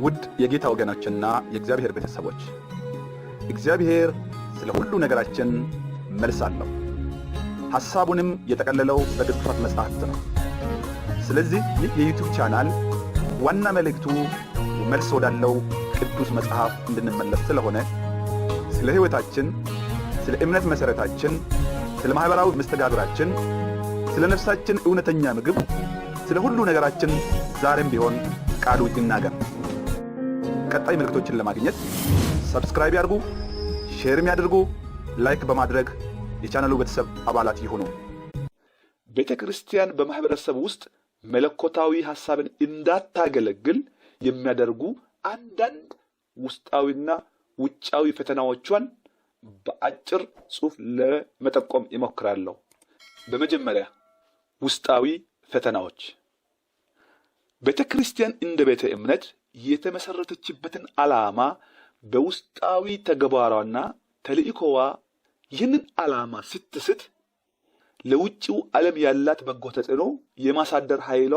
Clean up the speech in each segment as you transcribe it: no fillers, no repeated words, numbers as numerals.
ውድ የጌታ ወገኖችና የእግዚአብሔር ቤተሰቦች እግዚአብሔር ስለ ሁሉ ነገራችን መልስ አለው። ሐሳቡንም የጠቀለለው በቅዱሳት መጻሕፍት ነው። ስለዚህ ይህ የዩቲዩብ ቻናል ዋና መልእክቱ መልስ ወዳለው ቅዱስ መጽሐፍ እንድንመለስ ስለሆነ ስለ ሕይወታችን፣ ስለ እምነት መሠረታችን፣ ስለ ማኅበራዊ መስተጋብራችን፣ ስለ ነፍሳችን እውነተኛ ምግብ፣ ስለ ሁሉ ነገራችን ዛሬም ቢሆን ቃሉ ይናገር። ቀጣይ መልእክቶችን ለማግኘት ሰብስክራይብ ያድርጉ፣ ሼርም ያድርጉ፣ ላይክ በማድረግ የቻናሉ ቤተሰብ አባላት ይሁኑ። ቤተ ክርስቲያን በማህበረሰብ ውስጥ መለኮታዊ ሐሳብን እንዳታገለግል የሚያደርጉ አንዳንድ ውስጣዊና ውጫዊ ፈተናዎቿን በአጭር ጽሑፍ ለመጠቆም ይሞክራለሁ። በመጀመሪያ ውስጣዊ ፈተናዎች። ቤተ ክርስቲያን እንደ ቤተ እምነት የተመሰረተችበትን ዓላማ በውስጣዊ ተግባሯና ተልእኮዋ ይህንን ዓላማ ስትስት ለውጭው ዓለም ያላት በጎ ተጽዕኖ የማሳደር ኃይሏ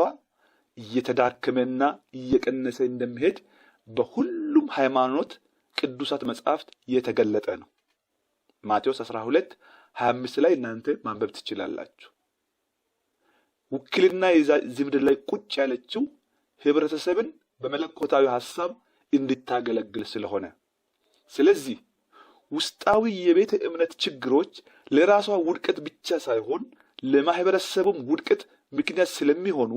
እየተዳከመና እየቀነሰ እንደሚሄድ በሁሉም ሃይማኖት ቅዱሳት መጻሕፍት የተገለጠ ነው። ማቴዎስ 12:25 ላይ እናንተ ማንበብ ትችላላችሁ። ውክልና እዚህ ምድር ላይ ቁጭ ያለችው ህብረተሰብን በመለኮታዊ ሐሳብ እንድታገለግል ስለሆነ፣ ስለዚህ ውስጣዊ የቤተ እምነት ችግሮች ለራሷ ውድቀት ብቻ ሳይሆን ለማህበረሰቡም ውድቀት ምክንያት ስለሚሆኑ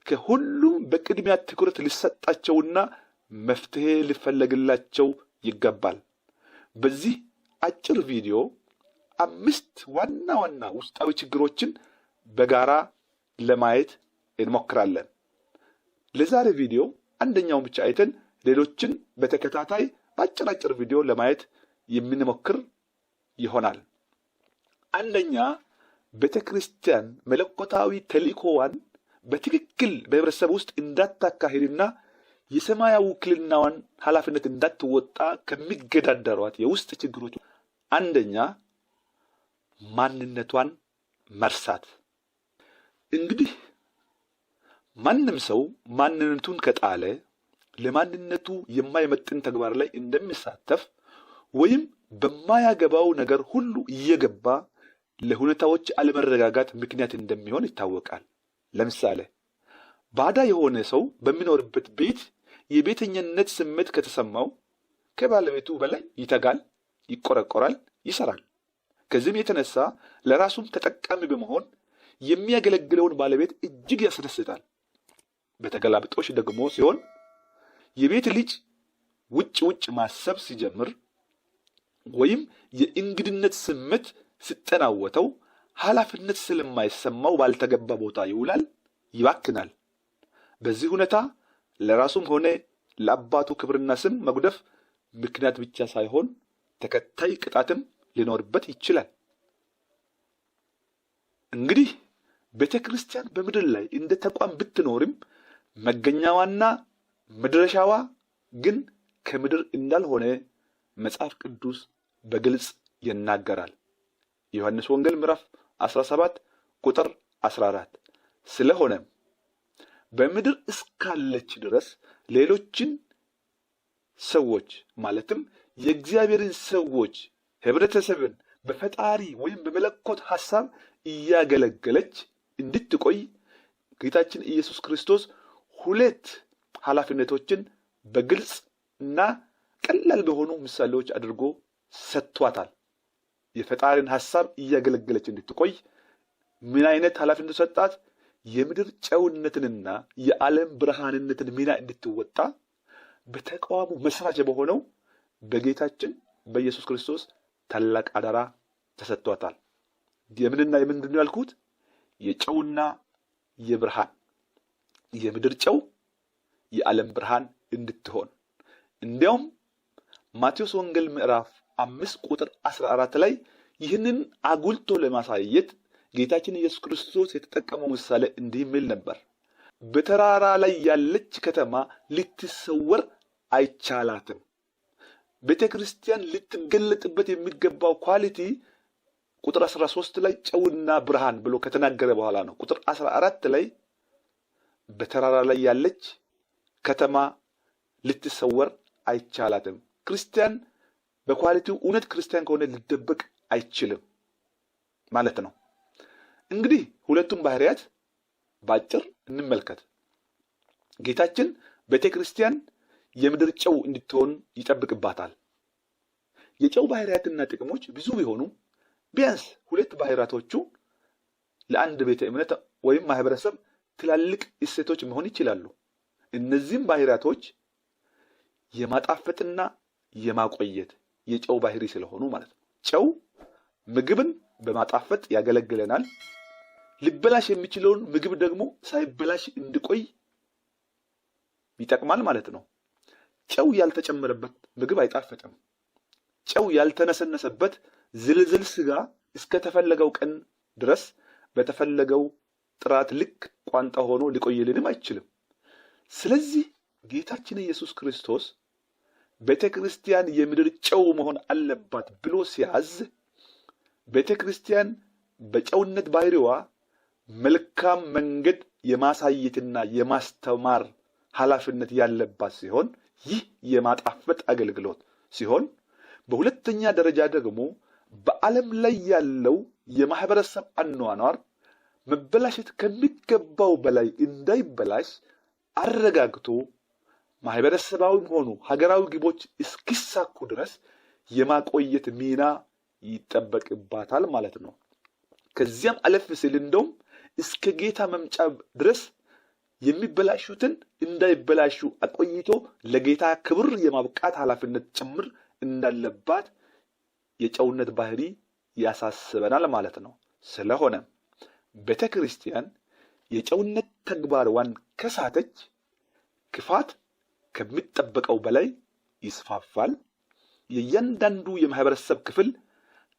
ከሁሉም በቅድሚያ ትኩረት ሊሰጣቸውና መፍትሄ ሊፈለግላቸው ይገባል። በዚህ አጭር ቪዲዮ 5 ዋና ዋና ውስጣዊ ችግሮችን በጋራ ለማየት እንሞክራለን። ለዛሬ ቪዲዮ አንደኛውን ብቻ አይተን ሌሎችን በተከታታይ በአጭር ቪዲዮ ለማየት የምንሞክር ይሆናል። አንደኛ፣ ቤተ ክርስቲያን መለኮታዊ ተልእኮዋን በትክክል በህብረተሰብ ውስጥ እንዳታካሂድና የሰማያዊ ውክልናዋን ኃላፊነት እንዳትወጣ ከሚገዳደሯት የውስጥ ችግሮች አንደኛ፣ ማንነቷን መርሳት። እንግዲህ ማንም ሰው ማንነቱን ከጣለ ለማንነቱ የማይመጥን ተግባር ላይ እንደሚሳተፍ ወይም በማያገባው ነገር ሁሉ እየገባ ለሁኔታዎች አለመረጋጋት ምክንያት እንደሚሆን ይታወቃል። ለምሳሌ ባዳ የሆነ ሰው በሚኖርበት ቤት የቤተኝነት ስሜት ከተሰማው ከባለቤቱ በላይ ይተጋል፣ ይቆረቆራል፣ ይሰራል። ከዚህም የተነሳ ለራሱም ተጠቃሚ በመሆን የሚያገለግለውን ባለቤት እጅግ ያስደስታል። በተገላብጦሽ ደግሞ ሲሆን የቤት ልጅ ውጭ ማሰብ ሲጀምር ወይም የእንግድነት ስሜት ሲጠናወተው ኃላፊነት ስለማይሰማው ባልተገባ ቦታ ይውላል፣ ይባክናል። በዚህ ሁኔታ ለራሱም ሆነ ለአባቱ ክብርና ስም መጉደፍ ምክንያት ብቻ ሳይሆን ተከታይ ቅጣትም ሊኖርበት ይችላል። እንግዲህ ቤተ ክርስቲያን በምድር ላይ እንደ ተቋም ብትኖርም መገኛዋና መድረሻዋ ግን ከምድር እንዳልሆነ መጽሐፍ ቅዱስ በግልጽ ይናገራል። ዮሐንስ ወንጌል ምዕራፍ 17 ቁጥር 14። ስለሆነም በምድር እስካለች ድረስ ሌሎችን ሰዎች ማለትም የእግዚአብሔርን ሰዎች ህብረተሰብን በፈጣሪ ወይም በመለኮት ሐሳብ እያገለገለች እንድትቆይ ጌታችን ኢየሱስ ክርስቶስ 2 ኃላፊነቶችን በግልጽ እና ቀላል በሆኑ ምሳሌዎች አድርጎ ሰጥቷታል። የፈጣሪን ሐሳብ እያገለገለች እንድትቆይ ምን አይነት ኃላፊነት ሰጣት? የምድር ጨውነትንና የዓለም ብርሃንነትን ሚና እንድትወጣ በተቋሙ መስራች በሆነው በጌታችን በኢየሱስ ክርስቶስ ታላቅ አደራ ተሰጥቷታል። የምንና የምንድን ነው ያልኩት? የጨውና የብርሃን፣ የምድር ጨው የዓለም ብርሃን እንድትሆን። እንዲያውም ማቴዎስ ወንጌል ምዕራፍ 5 ቁጥር 14 ላይ ይህንን አጉልቶ ለማሳየት ጌታችን ኢየሱስ ክርስቶስ የተጠቀመው ምሳሌ እንዲህ የሚል ነበር። በተራራ ላይ ያለች ከተማ ልትሰወር አይቻላትም። ቤተ ክርስቲያን ልትገለጥበት የሚገባው ኳሊቲ ቁጥር 13 ላይ ጨውና ብርሃን ብሎ ከተናገረ በኋላ ነው ቁጥር 14 ላይ በተራራ ላይ ያለች ከተማ ልትሰወር አይቻላትም። ክርስቲያን በኳሊቲው እውነት ክርስቲያን ከሆነ ሊደበቅ አይችልም ማለት ነው። እንግዲህ ሁለቱም ባህሪያት ባጭር እንመልከት። ጌታችን ቤተክርስቲያን የምድር ጨው እንድትሆን ይጠብቅባታል። የጨው ባህሪያትና ጥቅሞች ብዙ ቢሆኑ ቢያንስ ሁለት ባህሪያቶቹ ለአንድ ቤተ እምነት ወይም ማህበረሰብ ትላልቅ እሴቶች መሆን ይችላሉ። እነዚህም ባህሪያቶች የማጣፈጥና የማቆየት የጨው ባህሪ ስለሆኑ ማለት ነው። ጨው ምግብን በማጣፈጥ ያገለግለናል። ሊበላሽ የሚችለውን ምግብ ደግሞ ሳይበላሽ እንዲቆይ ይጠቅማል ማለት ነው። ጨው ያልተጨመረበት ምግብ አይጣፍጥም። ጨው ያልተነሰነሰበት ዝልዝል ስጋ እስከተፈለገው ቀን ድረስ በተፈለገው ጥራት ልክ ቋንጣ ሆኖ ሊቆይልንም አይችልም። ስለዚህ ጌታችን ኢየሱስ ክርስቶስ ቤተክርስቲያን የምድር ጨው መሆን አለባት ብሎ ሲያዝ ቤተክርስቲያን በጨውነት ባህሪዋ መልካም መንገድ የማሳየትና የማስተማር ኃላፊነት ያለባት ሲሆን ይህ የማጣፈጥ አገልግሎት ሲሆን፣ በሁለተኛ ደረጃ ደግሞ በዓለም ላይ ያለው የማህበረሰብ አኗኗር መበላሸት ከሚገባው በላይ እንዳይበላሽ አረጋግቶ ማህበረሰባዊም ሆኑ ሀገራዊ ግቦች እስኪሳኩ ድረስ የማቆየት ሚና ይጠበቅባታል ማለት ነው። ከዚያም አለፍ ሲል እንደውም እስከ ጌታ መምጫ ድረስ የሚበላሹትን እንዳይበላሹ አቆይቶ ለጌታ ክብር የማብቃት ኃላፊነት ጭምር እንዳለባት የጨውነት ባህሪ ያሳስበናል ማለት ነው። ስለሆነ ቤተክርስቲያን የጨውነት ተግባሯን ከሳተች ክፋት ከሚጠበቀው በላይ ይስፋፋል። የእያንዳንዱ የማህበረሰብ ክፍል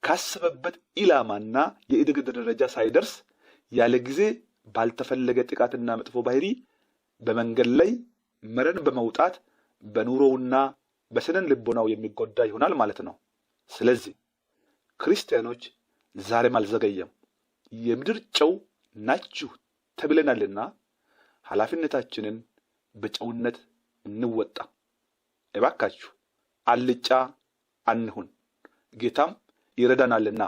ካሰበበት ኢላማና የእድገት ደረጃ ሳይደርስ ያለ ጊዜ ባልተፈለገ ጥቃትና መጥፎ ባህሪ በመንገድ ላይ መረን በመውጣት በኑሮውና በስነን ልቦናው የሚጎዳ ይሆናል ማለት ነው። ስለዚህ ክርስቲያኖች ዛሬም አልዘገየም፣ የምድር ጨው ናችሁ ተብለናልና ኃላፊነታችንን በጨውነት እንወጣ። እባካችሁ አልጫ አንሁን፣ ጌታም ይረዳናልና።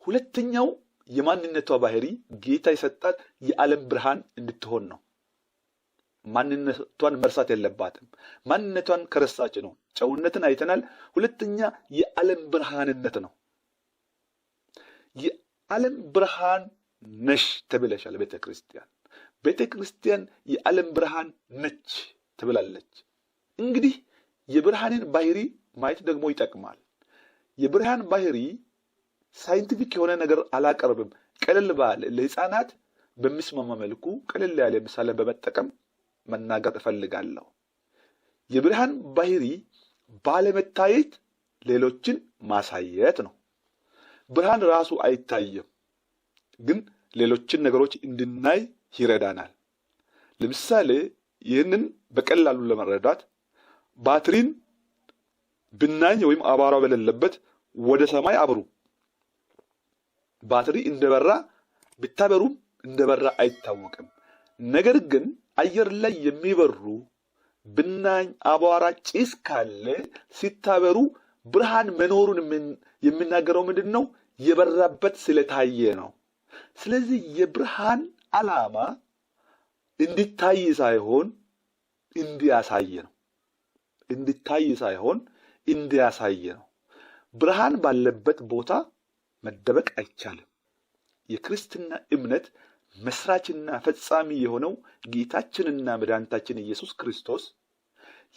ሁለተኛው የማንነቷ ባህሪ ጌታ የሰጣት የዓለም ብርሃን እንድትሆን ነው። ማንነቷን መርሳት የለባትም። ማንነቷን ከረሳች ነው ጨውነትን አይተናል። ሁለተኛ የዓለም ብርሃንነት ነው። የዓለም ብርሃን ነሽ ተብለሻል ቤተክርስቲያን። ቤተክርስቲያን የዓለም ብርሃን ነች ትብላለች። እንግዲህ የብርሃንን ባህሪ ማየት ደግሞ ይጠቅማል። የብርሃን ባህሪ ሳይንቲፊክ የሆነ ነገር አላቀርብም። ቀለል ባለ ለህፃናት በሚስማማ መልኩ ቀለል ያለ ምሳሌ በመጠቀም መናገር እፈልጋለሁ። የብርሃን ባህሪ ባለመታየት ሌሎችን ማሳየት ነው። ብርሃን ራሱ አይታየም፣ ግን ሌሎችን ነገሮች እንድናይ ይረዳናል። ለምሳሌ ይህንን በቀላሉ ለመረዳት ባትሪን ብናኝ ወይም አቧራ በሌለበት ወደ ሰማይ አብሩ። ባትሪ እንደበራ ብታበሩም እንደበራ አይታወቅም። ነገር ግን አየር ላይ የሚበሩ ብናኝ፣ አቧራ፣ ጭስ ካለ ሲታበሩ ብርሃን መኖሩን የሚናገረው ምንድን ነው? የበራበት ስለታየ ነው። ስለዚህ የብርሃን ዓላማ እንዲታይ ሳይሆን እንዲያሳይ ነው። እንዲታይ ሳይሆን እንዲያሳይ ነው። ብርሃን ባለበት ቦታ መደበቅ አይቻልም። የክርስትና እምነት መስራችና ፈጻሚ የሆነው ጌታችንና መድኃኒታችን ኢየሱስ ክርስቶስ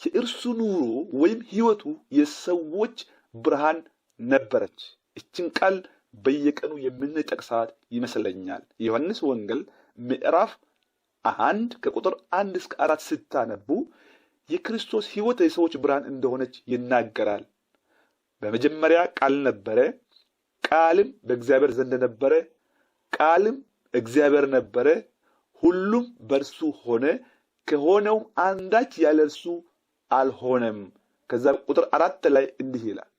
የእርሱ ኑሮ ወይም ሕይወቱ የሰዎች ብርሃን ነበረች። እችን ቃል በየቀኑ የምንጠቅሳት ይመስለኛል። ዮሐንስ ወንጌል ምዕራፍ 1 ከቁጥር 1 እስከ 4 ስታነቡ የክርስቶስ ሕይወት የሰዎች ብርሃን እንደሆነች ይናገራል። በመጀመሪያ ቃል ነበረ፣ ቃልም በእግዚአብሔር ዘንድ ነበረ፣ ቃልም እግዚአብሔር ነበረ፣ ሁሉም በእርሱ ሆነ፣ ከሆነውም አንዳች ያለ እርሱ አልሆነም። ከዛ ቁጥር 4 ላይ እንዲህ ይላል፣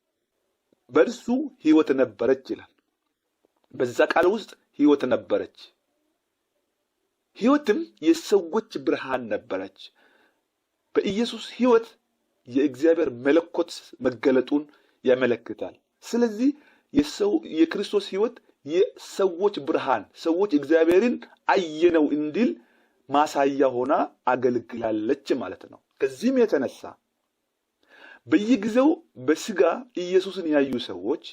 በእርሱ ሕይወት ነበረች ይላል። በዛ ቃል ውስጥ ሕይወት ነበረች፣ ሕይወትም የሰዎች ብርሃን ነበረች። በኢየሱስ ሕይወት የእግዚአብሔር መለኮት መገለጡን ያመለክታል። ስለዚህ የክርስቶስ ሕይወት የሰዎች ብርሃን፣ ሰዎች እግዚአብሔርን አየነው እንዲል ማሳያ ሆና አገልግላለች ማለት ነው። ከዚህም የተነሳ በየጊዜው በስጋ ኢየሱስን ያዩ ሰዎች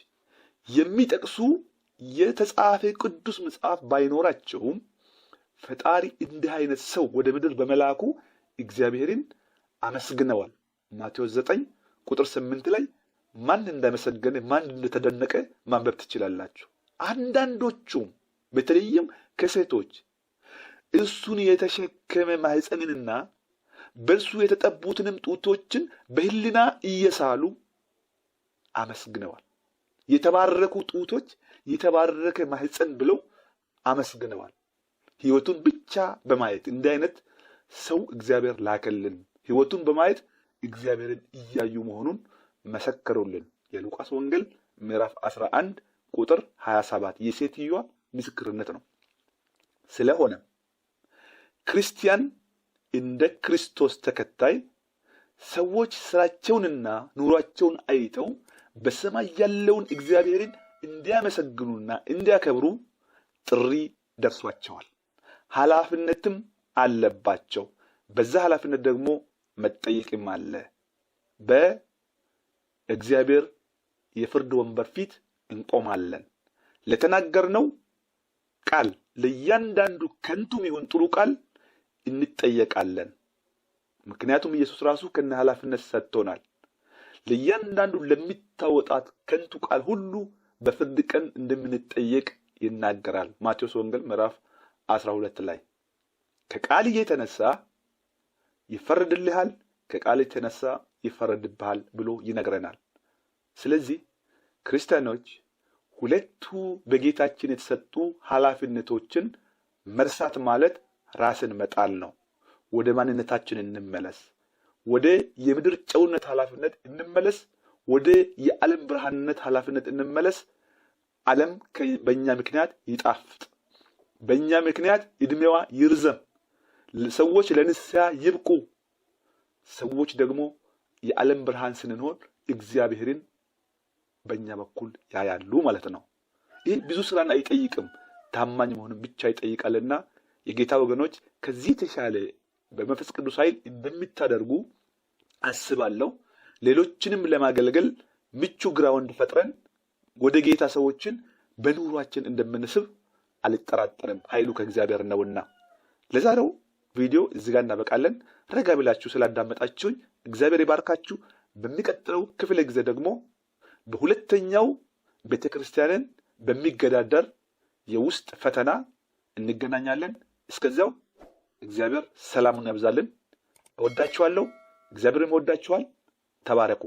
የሚጠቅሱ የተጻፈ ቅዱስ መጽሐፍ ባይኖራቸውም ፈጣሪ እንዲህ አይነት ሰው ወደ ምድር በመላኩ እግዚአብሔርን አመስግነዋል። ማቴዎስ 9 ቁጥር 8 ላይ ማን እንዳመሰገነ ማን እንደተደነቀ ማንበብ ትችላላችሁ። አንዳንዶቹም በተለይም ከሴቶች እሱን የተሸከመ ማህፀንንና በእርሱ የተጠቡትንም ጡቶችን በህሊና እየሳሉ አመስግነዋል። የተባረኩ ጡቶች፣ የተባረከ ማህፀን ብለው አመስግነዋል። ህይወቱን ብቻ በማየት እንዲህ አይነት ሰው እግዚአብሔር ላከልን። ህይወቱን በማየት እግዚአብሔርን እያዩ መሆኑን መሰከሩልን። የሉቃስ ወንጌል ምዕራፍ 11 ቁጥር 27 የሴትዮዋ ምስክርነት ነው። ስለሆነ ክርስቲያን እንደ ክርስቶስ ተከታይ ሰዎች ስራቸውንና ኑሯቸውን አይተው በሰማይ ያለውን እግዚአብሔርን እንዲያመሰግኑና እንዲያከብሩ ጥሪ ደርሷቸዋል። ኃላፊነትም አለባቸው። በዛ ኃላፊነት ደግሞ መጠየቅም አለ። በእግዚአብሔር የፍርድ ወንበር ፊት እንቆማለን። ለተናገርነው ቃል ለእያንዳንዱ ከንቱም ይሁን ጥሩ ቃል እንጠየቃለን። ምክንያቱም ኢየሱስ ራሱ ከነ ኃላፊነት ሰጥቶናል። ለእያንዳንዱ ለሚታወጣት ከንቱ ቃል ሁሉ በፍርድ ቀን እንደምንጠየቅ ይናገራል። ማቴዎስ ወንጌል ምዕራፍ 12 ላይ ከቃል የተነሳ ይፈረድልሃል፣ ከቃል የተነሳ ይፈረድብሃል ብሎ ይነግረናል። ስለዚህ ክርስቲያኖች ሁለቱ በጌታችን የተሰጡ ኃላፊነቶችን መርሳት ማለት ራስን መጣል ነው። ወደ ማንነታችን እንመለስ። ወደ የምድር ጨውነት ኃላፊነት እንመለስ። ወደ የዓለም ብርሃንነት ኃላፊነት እንመለስ። ዓለም በእኛ ምክንያት ይጣፍጥ፣ በእኛ ምክንያት እድሜዋ ይርዘም፣ ሰዎች ለንስሐ ይብቁ። ሰዎች ደግሞ የዓለም ብርሃን ስንሆን እግዚአብሔርን በእኛ በኩል ያያሉ ማለት ነው። ይህ ብዙ ስራን አይጠይቅም፣ ታማኝ መሆንን ብቻ ይጠይቃልና የጌታ ወገኖች ከዚህ የተሻለ በመንፈስ ቅዱስ ኃይል እንደምታደርጉ አስባለሁ። ሌሎችንም ለማገልገል ምቹ ግራውንድ ፈጥረን ወደ ጌታ ሰዎችን በኑሯችን እንደምንስብ አልጠራጠርም። ኃይሉ ከእግዚአብሔር ነውና። ለዛሬው ቪዲዮ እዚህ ጋር እናበቃለን። ረጋ ብላችሁ ስላዳመጣችሁኝ እግዚአብሔር ይባርካችሁ። በሚቀጥለው ክፍለ ጊዜ ደግሞ በሁለተኛው ቤተክርስቲያንን በሚገዳደር የውስጥ ፈተና እንገናኛለን። እስከዚያው እግዚአብሔር ሰላሙን ያብዛልን። እወዳችኋለሁ። እግዚአብሔርም ይወዳችኋል። ተባረኩ።